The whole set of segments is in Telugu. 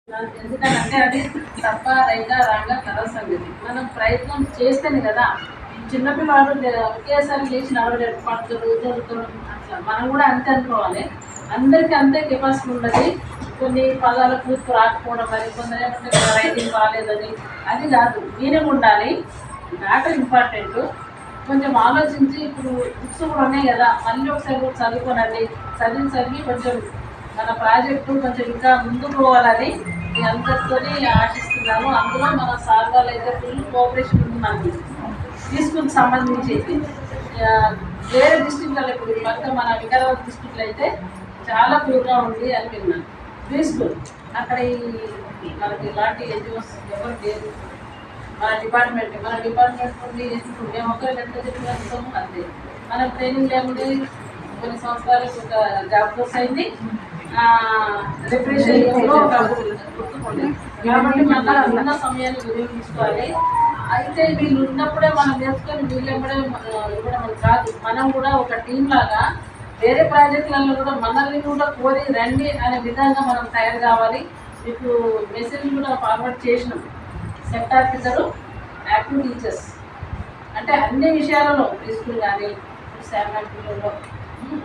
ఎందుకంటే అది తప్ప రైగా రాగా కథ సంగతి. మనం ప్రయత్నం చేస్తేనే కదా. చిన్నపిల్లవాడు ఒకేసారి లేచి నడవలేడు, పడుతుడు దొరుకుతాడు. అట్లా మనం కూడా అంతే అనుకోవాలి. అందరికీ అంతే కెపాసిటీ ఉండదు. కొన్ని పదాల కూర్పు రాకపోవడం, మరి కొందరు ఏమంటే రైటింగ్ బాగాలేదని, అది కాదు. మీనింగ్ ఉండాలి, మ్యాటర్ ఇంపార్టెంట్. కొంచెం ఆలోచించి, ఇప్పుడు బుక్స్ కూడా ఉన్నాయి కదా, మళ్ళీ ఒకసారి కూడా చదువుకోనండి. చదివి కొంచెం మన ప్రాజెక్టు కొంచెం ఇంకా ముందుకు పోవాలని మీ అందరితో ఆశిస్తున్నాను. అందులో మన సార్ వాళ్ళు అయితే ఫుల్ కోఆపరేషన్ ఉంది మనకి తీసుకుని సంబంధించి. వేరే డిస్ట్రిక్ట్లలో ఇప్పుడు పక్క మన వికారాబాద్ డిస్ట్రిక్ట్లో అయితే చాలా పురుగ్గా ఉంది అని విన్నాను. ప్రీ స్కూల్ అక్కడ మనకి ఇలాంటి ఎన్జిఓస్ ఎవరు లేదు. మన డిపార్ట్మెంట్ నుండి మేము ఒకరు ఎంత చెప్పిస్తాము అంతే. మన ట్రైనింగ్ లేకుంటే కొన్ని సంవత్సరాలకు ఒక జాబ్ కోర్స్ అయింది, రిప్రెషన్ గుర్తుకోండి. కాబట్టి మళ్ళీ ఉన్న సమయాన్ని వినియోగించుకోవాలి. అయితే వీళ్ళు ఉన్నప్పుడే మనం నేర్చుకొని వీళ్ళు ఇవ్వడం కాదు. మనం కూడా ఒక టీం లాగా వేరే ప్రాజెక్టులలో కూడా మనల్ని కూడా కోరి రండి అనే విధంగా మనం తయారు కావాలి. మీకు మెసేజ్ కూడా ఫార్వర్డ్ చేసినాం. సెక్టార్ టీచరు, యాక్టివ్ టీచర్స్ అంటే అన్ని విషయాలలో, ప్రీ స్కూల్ కానీ శాండ్ పిల్లల్లో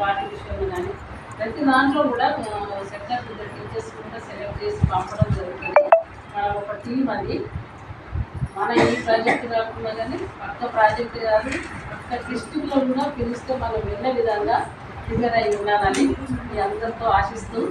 వాటి విషయంలో కానీ ప్రతి దాంట్లో కూడా సెక్టార్ టీచర్స్ కూడా సెలెక్ట్ చేసి పంపడం జరుగుతుంది. ఒక టీం అది. మన ఈ ప్రాజెక్టు కాకుండా కానీ పక్క ప్రాజెక్టు కాదు, పక్క డిస్ట్రిక్ట్లో కూడా పిలిస్తే మనం వెళ్ళే విధంగా ప్రిపేర్ అయి ఉన్నానని మీ అందరితో ఆశిస్తూ